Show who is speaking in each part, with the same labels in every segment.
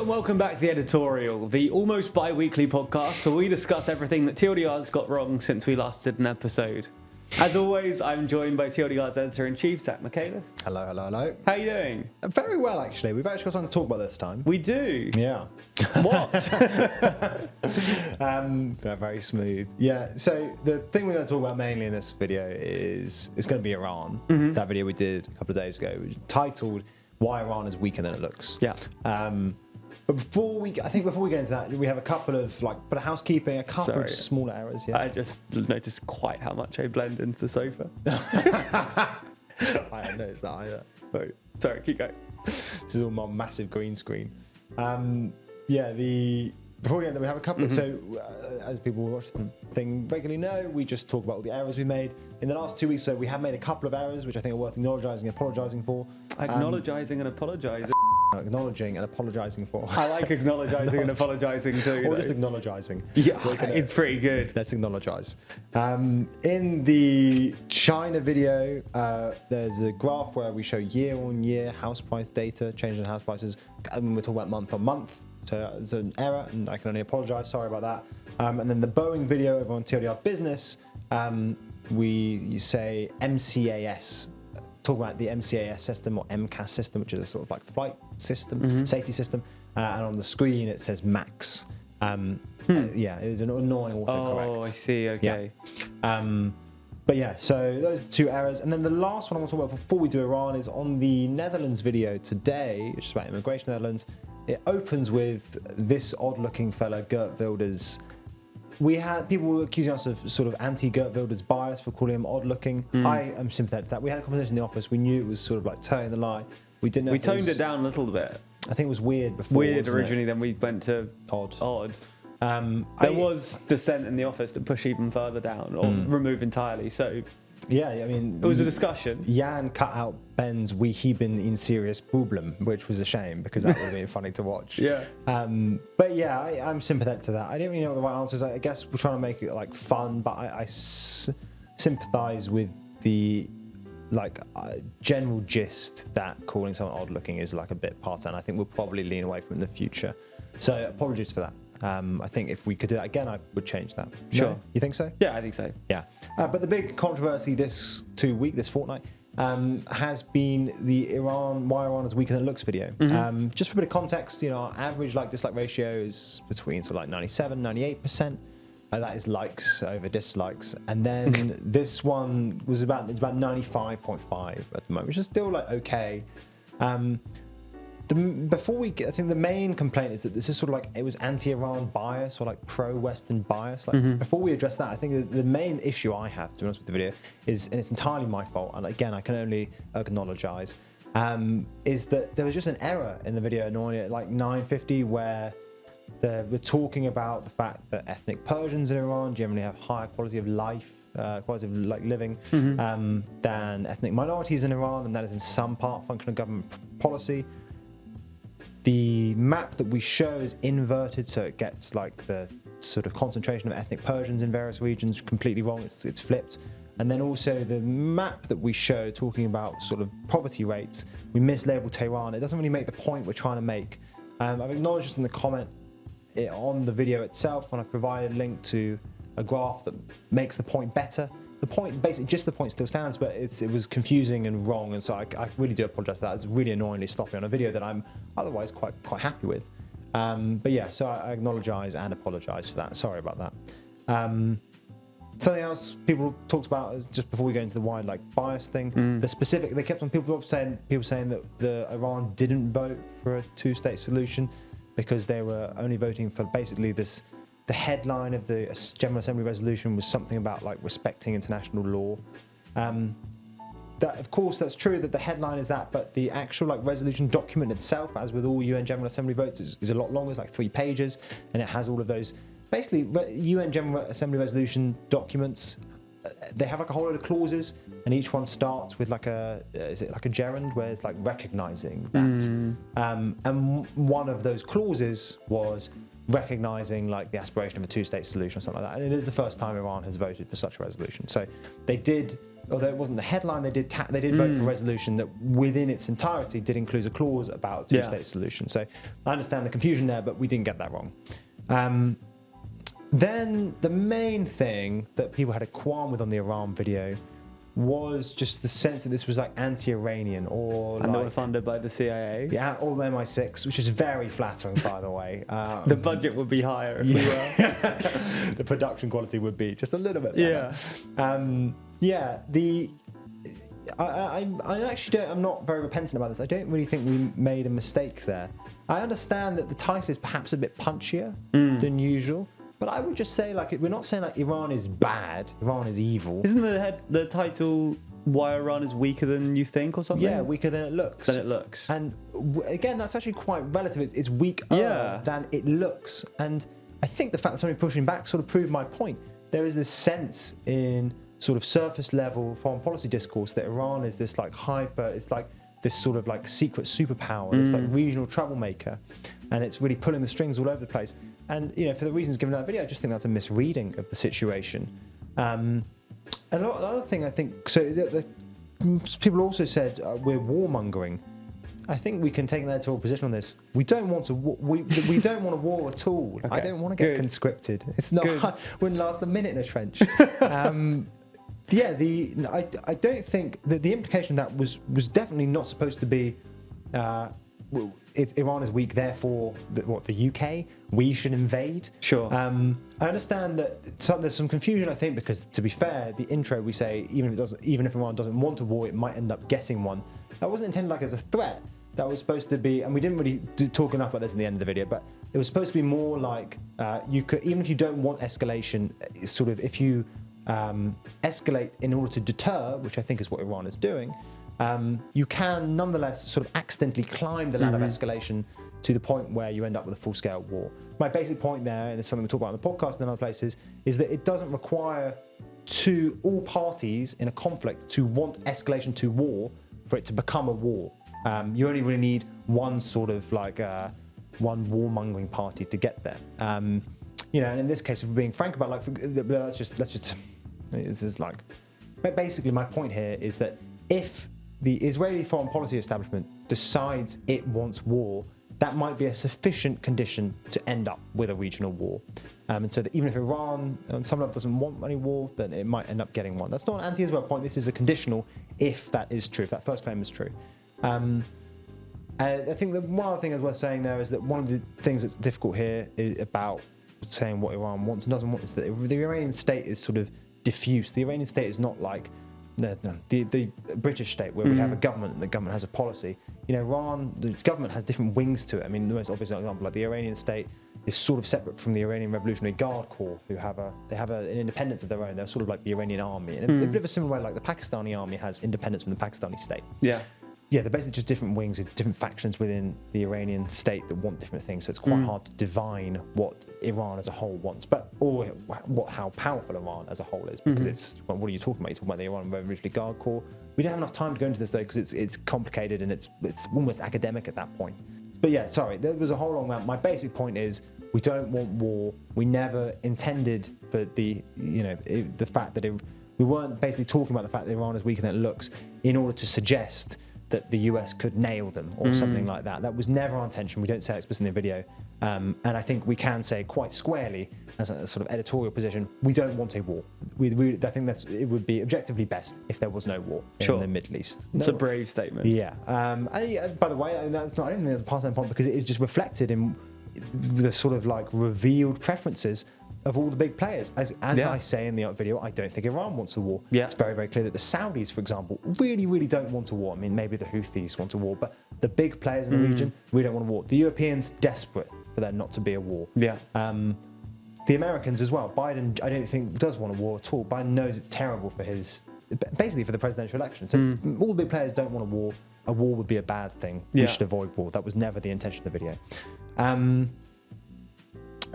Speaker 1: and welcome back to The Editorial, the almost bi-weekly podcast where we discuss everything that TLDR's got wrong since we last did an episode. As always, I'm joined by TLDR's editor-in-chief, Zach Michaelis.
Speaker 2: Hello, hello, hello.
Speaker 1: How are you doing?
Speaker 2: Very well, actually. We've actually got something to talk about this time.
Speaker 1: We do?
Speaker 2: Yeah.
Speaker 1: What?
Speaker 2: Very smooth. Yeah, so the thing we're going to talk about mainly in this video is going to be Iran. Mm-hmm. That video we did a couple of days ago, titled Why Iran is Weaker Than It Looks.
Speaker 1: Yeah.
Speaker 2: But before we get into that, we have a couple of bit of housekeeping, a couple of smaller errors. Yeah.
Speaker 1: I just noticed quite how much I blend into the sofa.
Speaker 2: I hadn't noticed that either.
Speaker 1: Oh, sorry, keep going.
Speaker 2: This is all my massive green screen. Before we get there, we have a couple.
Speaker 1: Mm-hmm.
Speaker 2: So, as people who watch the thing regularly know, we just talk about all the errors we made in the last 2 weeks. So we have made a couple of errors, which I think are worth acknowledging and apologising for.
Speaker 1: Acknowledging and apologising.
Speaker 2: Acknowledging and apologising for.
Speaker 1: I like acknowledging and apologising too.
Speaker 2: Or just acknowledging.
Speaker 1: Yeah, it's pretty good.
Speaker 2: Let's acknowledgise. In the China video, there's a graph where we show year-on-year house price data, change in house prices, and we're talking about month-on-month. So there's an error, and I can only apologise. Sorry about that. And then the Boeing video over on TLDR Business, you say MCAS. Talk about the MCAS system or MCAS system, which is a sort of like flight system, safety system. And on the screen it says MAX. Yeah, it was an annoying autocorrect.
Speaker 1: Oh, I see. Okay.
Speaker 2: Yeah. But yeah, so those are two errors. And then the last one I want to talk about before we do Iran is on the Netherlands video today, which is about immigration in the Netherlands. It opens with this odd-looking fella, Geert Wilders. We had people accusing us of sort of anti-Geert Wilders bias for calling him odd-looking. I am sympathetic to that. We had a conversation in the office. We knew it was sort of like towing the line. We didn't know.
Speaker 1: We toned it down a little bit.
Speaker 2: I think it was weird before.
Speaker 1: Weird originally, then we went to
Speaker 2: odd.
Speaker 1: There was dissent in the office to push even further down or remove entirely. So
Speaker 2: yeah, I mean,
Speaker 1: it was a discussion.
Speaker 2: Jan cut out Ben's "We hebben in serious problem," which was a shame because that would have been funny to watch.
Speaker 1: Yeah.
Speaker 2: But yeah, I'm sympathetic to that. I didn't really know what the right answer is. I guess we're trying to make it like fun, but I sympathise with the general gist that calling someone odd looking is like a bit part-time. I think we'll probably lean away from it in the future. So apologies for that. I think if we could do that again, I would change that.
Speaker 1: Sure.
Speaker 2: No? You think so?
Speaker 1: Yeah, I think so.
Speaker 2: Yeah. But the big controversy this fortnight, has been the Why Iran is Weaker Than It Looks video. Just for a bit of context, our average like-dislike ratio is between sort of like 97, 98%. That is likes over dislikes. And then this one was about 95.5 at the moment, which is still like okay. I think the main complaint is that this is sort of like it was anti-Iran bias or like pro-Western bias. Before we address that, I think the main issue I have, to be honest with the video, is, and it's entirely my fault, and again, I can only acknowledgise, is that there was just an error in the video, annoyingly at like 9:50, where we're talking about the fact that ethnic Persians in Iran generally have higher quality of life, quality of living, than ethnic minorities in Iran, and that is in some part function of government policy. The map that we show is inverted, so it gets like the sort of concentration of ethnic Persians in various regions completely wrong. It's flipped. And then also the map that we show talking about sort of poverty rates, we mislabeled Tehran. It doesn't really make the point we're trying to make. I've acknowledged this in the comment on the video itself, and I provided a link to a graph that makes the point better. The point, basically, just the point still stands, but it was confusing and wrong, and so I really do apologise for that. It's really annoyingly sloppy on a video that I'm otherwise quite happy with. But yeah, so I acknowledgise and apologise for that. Sorry about that. Something else people talked about is just before we go into the wide bias thing. They kept on people saying that Iran didn't vote for a two-state solution because they were only voting for basically this. The headline of the General Assembly resolution was something about respecting international law. That, of course, that's true that the headline is that, but the actual resolution document itself, as with all UN General Assembly votes, is a lot longer. It's like 3 pages, and it has all of those. Basically, UN General Assembly resolution documents, they have a whole load of clauses, and each one starts with is it like a gerund where it's recognising that. And one of those clauses was recognising the aspiration of a two-state solution or something like that. And it is the first time Iran has voted for such a resolution. So they did although it wasn't the headline, they did vote for a resolution that within its entirety did include a clause about a two-state solution. So I understand the confusion there, but we didn't get that wrong. Then the main thing that people had a qualm with on the Iran video was just the sense that this was like anti-Iranian or
Speaker 1: and they were funded by the CIA.
Speaker 2: Yeah, or MI6, which is very flattering, by the way.
Speaker 1: The budget would be higher if we were.
Speaker 2: The production quality would be just a little bit better. I actually I'm not very repentant about this. I don't really think we made a mistake there. I understand that the title is perhaps a bit punchier than usual. But I would just say, like, we're not saying like Iran is bad, Iran is evil.
Speaker 1: Isn't the title "Why Iran is Weaker Than You Think" or something?
Speaker 2: Yeah, weaker than it looks. And again, that's actually quite relative. It's weaker than it looks. And I think the fact that somebody pushing back sort of proved my point. There is this sense in sort of surface level foreign policy discourse that Iran is this like it's like this sort of like secret superpower, this like regional troublemaker, and it's really pulling the strings all over the place. And for the reasons given in that video, I just think that's a misreading of the situation. Another thing I think, so people also said we're warmongering. I think we can take an editorial position on this. We don't want we don't want a war at all. Okay. I don't want to get conscripted. It's not. Wouldn't last a minute in a trench. I don't think that the implication of that was definitely not supposed to be. Iran is weak, therefore, the UK, we should invade.
Speaker 1: Sure.
Speaker 2: I understand that there's some confusion, I think, because to be fair, the intro we say even if Iran doesn't want a war, it might end up getting one. That wasn't intended like as a threat. That was supposed to be, and we didn't really talk enough about this in the end of the video, but it was supposed to be more like you could, even if you don't want escalation, sort of if you escalate in order to deter, which I think is what Iran is doing. You can nonetheless sort of accidentally climb the ladder of escalation to the point where you end up with a full-scale war. My basic point there, and it's something we talk about on the podcast and other places, is that it doesn't require all parties in a conflict to want escalation to war for it to become a war. You only really need one sort of like one warmongering party to get there. And in this case, if we're being frank about let's just this is like, but basically my point here is that if the Israeli foreign policy establishment decides it wants war, that might be a sufficient condition to end up with a regional war. And so that even if Iran on some level doesn't want any war, then it might end up getting one. That's not an anti-Israel point. This is a conditional if that is true, if that first claim is true. I think that one other thing that's worth saying there is that one of the things that's difficult here is about saying what Iran wants and doesn't want is that the Iranian state is sort of diffuse. The Iranian state is not like the British state where we have a government and the government has a policy. Iran, the government has different wings to it. I mean, the most obvious example, like the Iranian state is sort of separate from the Iranian Revolutionary Guard Corps, who have an independence of their own. They're sort of like the Iranian army. And in a bit of a similar way, like the Pakistani army has independence from the Pakistani state. Yeah, they're basically just different wings with different factions within the Iranian state that want different things. So it's quite hard to divine what Iran as a whole wants, how powerful Iran as a whole is. Because what are you talking about? You're talking about the Iran Revolutionary Guard Corps. We don't have enough time to go into this though, because it's complicated and it's almost academic at that point. But yeah, sorry, there was a whole long rant. My basic point is we don't want war. We never intended for the fact that we weren't basically talking about the fact that Iran is weaker than it looks in order to suggest that the US could nail them or something like that. That was never our intention. We don't say it explicitly in the video. And I think we can say quite squarely, as a sort of editorial position, we don't want a war. I think it would be objectively best if there was no war in the Middle East.
Speaker 1: It's a brave statement.
Speaker 2: Yeah. By the way, I don't think there's a passing point because it is just reflected in the sort of like revealed preferences of all the big players. As I say in the video, I don't think Iran wants a war. It's very, very clear that the Saudis, for example, really, really don't want a war. I mean, maybe the Houthis want a war, but the big players in the region, we don't want a war. The Europeans, desperate for there not to be a war. The Americans as well. Biden, I don't think, does want a war at all. Biden knows it's terrible for basically for the presidential election. So all the big players don't want a war. A war would be a bad thing. We should avoid war. That was never the intention of the video.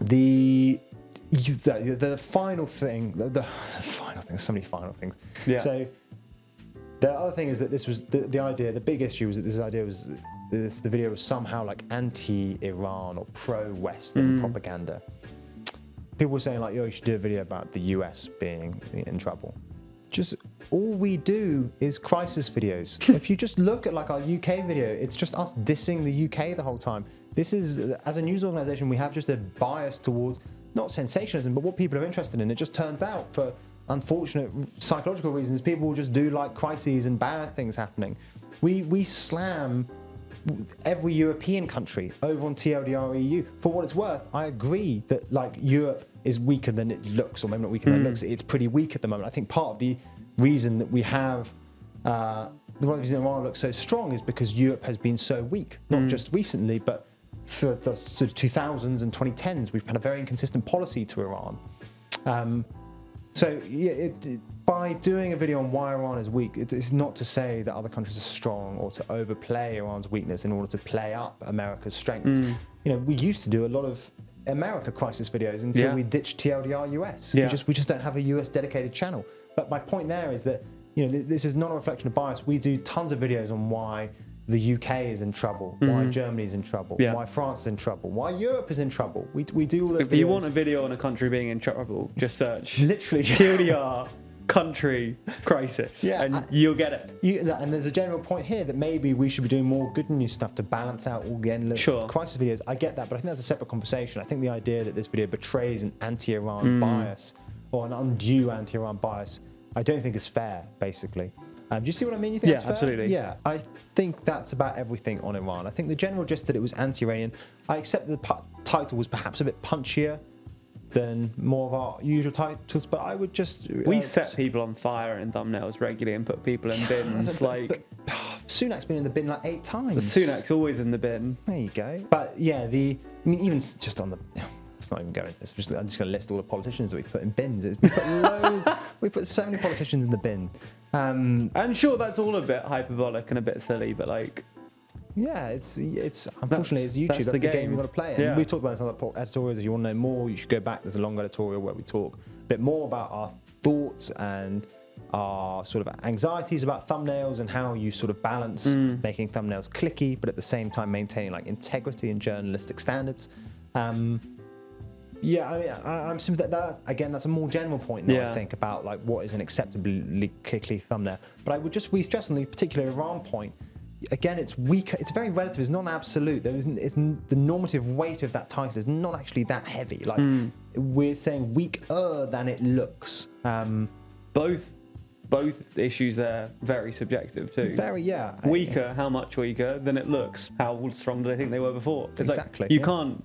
Speaker 2: The final thing, so many final things. So the other thing is that this was the idea, the big issue was that the video was somehow like anti-Iran or pro-Western propaganda. People were saying like, you should do a video about the US being in trouble. Just all we do is crisis videos. If you just look at like our UK video, it's just us dissing the UK the whole time. This is, as a news organization, we have just a bias towards not sensationalism, but what people are interested in. It just turns out, for unfortunate psychological reasons, people will just do like crises and bad things happening. We slam every European country over on TLDR EU. For what it's worth, I agree that like Europe is weaker than it looks, or maybe not weaker than it looks. It's pretty weak at the moment. I think part of the reason that we have the one reason Iran looks so strong is because Europe has been so weak, not just recently, but for the sort of 2000s and 2010s, we've had a very inconsistent policy to Iran. So yeah, by doing a video on why Iran is weak, it's not to say that other countries are strong or to overplay Iran's weakness in order to play up America's strengths. You know, we used to do a lot of America crisis videos until we ditched TLDR US. We just don't have a US dedicated channel. But my point there is that, you know, this is not a reflection of bias. We do tons of videos on why the UK is in trouble, why Germany is in trouble, why France is in trouble, why Europe is in trouble. We do all those videos.
Speaker 1: If you want a video on a country being in trouble, just search
Speaker 2: literally
Speaker 1: TLDR country crisis, and you'll get it.
Speaker 2: And there's a general point here that maybe we should be doing more good news stuff to balance out all the endless crisis videos. I get that, but I think that's a separate conversation. I think the idea that this video betrays an anti-Iran bias or an undue anti-Iran bias, I don't think is fair, basically. Do you see what I mean? You think it's fair?
Speaker 1: Absolutely.
Speaker 2: Yeah, I think that's about everything on Iran. I think the general gist that it was anti-Iranian. I accept that the title was perhaps a bit punchier than more of our usual titles, but I would just...
Speaker 1: we set people on fire in thumbnails regularly and put people in bins.
Speaker 2: Sunak's been in the bin like 8 times.
Speaker 1: Sunak's always in the bin.
Speaker 2: There you go. But yeah, even just on the... Let's not even go into this. I'm just going to list all the politicians that we put in bins. We put loads. We put so many politicians in the bin.
Speaker 1: And sure, that's all a bit hyperbolic and a bit silly, but like...
Speaker 2: Yeah, it's unfortunately it's YouTube. That's the game you want to play. And we've talked about this in other editorials. If you want to know more, you should go back. There's a long editorial where we talk a bit more about our thoughts and our sort of anxieties about thumbnails and how you sort of balance making thumbnails clicky, but at the same time maintaining like integrity and journalistic standards. Yeah, I mean, I'm simply that again. That's a more general point now. I think about like what is an acceptably clicky thumbnail. But I would just re-stress on the particular Iran point. Again, it's weaker. It's very relative. It's not absolute. The normative weight of that title is not actually that heavy. Like we're saying weaker than it looks.
Speaker 1: Both issues there very subjective too. Weaker, how much weaker than it looks? How strong do they think they were before? It's
Speaker 2: exactly.
Speaker 1: Like, you can't.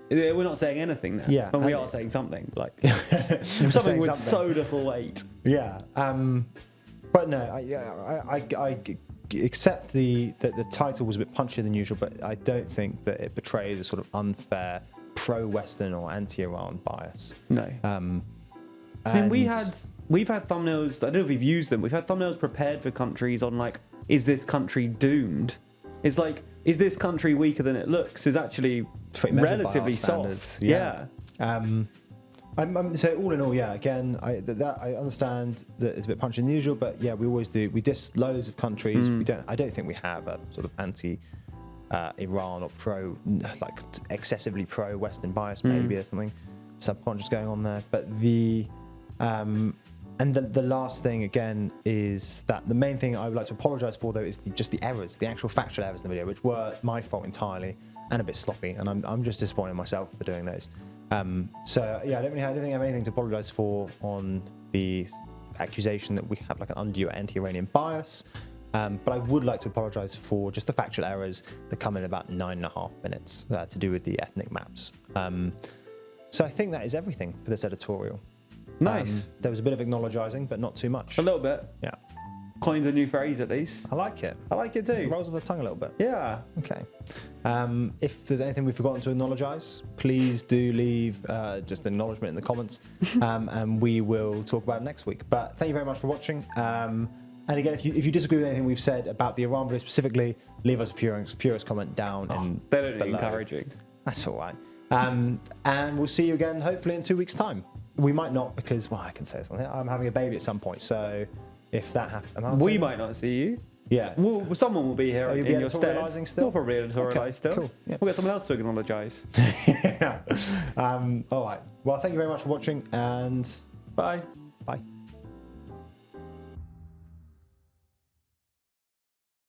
Speaker 1: We're not saying anything there.
Speaker 2: Yeah,
Speaker 1: and we are saying something like something with so little weight.
Speaker 2: Yeah. But no, I accept that the title was a bit punchier than usual, but I don't think that it betrays a sort of unfair pro-Western or anti-Iran bias.
Speaker 1: No. I mean, we've had thumbnails. I don't know if we've used them. We've had thumbnails prepared for countries on like, is this country doomed? It's like, is this country weaker than it looks? Is actually relatively soft. Yeah.
Speaker 2: So all in all, again, I understand that it's a bit punchier than usual, but yeah, we always do. We diss loads of countries. I don't think we have a sort of anti-Iran or excessively pro-Western bias. Maybe there's something subconscious going on there. But the last thing again is that the main thing I would like to apologise for though is just the errors, the actual factual errors in the video, which were my fault entirely and a bit sloppy, and I'm just disappointed in myself for doing those. So yeah, I don't think I have anything to apologise for on the accusation that we have like an undue anti-Iranian bias. But I would like to apologise for just the factual errors that come in about 9.5 minutes to do with the ethnic maps. So I think that is everything for this editorial.
Speaker 1: Nice.
Speaker 2: There was a bit of acknowledgising, but not too much.
Speaker 1: A little bit.
Speaker 2: Yeah.
Speaker 1: Coined a new phrase at least.
Speaker 2: I like it.
Speaker 1: I like it too.
Speaker 2: It rolls off the tongue a little bit.
Speaker 1: Yeah.
Speaker 2: Okay. If there's anything we've forgotten to acknowledgise, please do leave just an acknowledgement in the comments, and we will talk about it next week. But thank you very much for watching. And again, if you disagree with anything we've said about the Iran video specifically, leave us a furious comment down.
Speaker 1: They don't need encouraging.
Speaker 2: That's all right. And we'll see you again hopefully in 2 weeks' time. We might not because, well, I can say something. I'm having a baby at some point, so if that happens...
Speaker 1: We might not see you.
Speaker 2: Yeah.
Speaker 1: Someone will be here in your stead.
Speaker 2: Still?
Speaker 1: We'll probably editorialise still.
Speaker 2: Cool. Yeah.
Speaker 1: We'll get someone else to acknowledgise.
Speaker 2: Yeah. All right. Well, thank you very much for watching, and...
Speaker 1: Bye.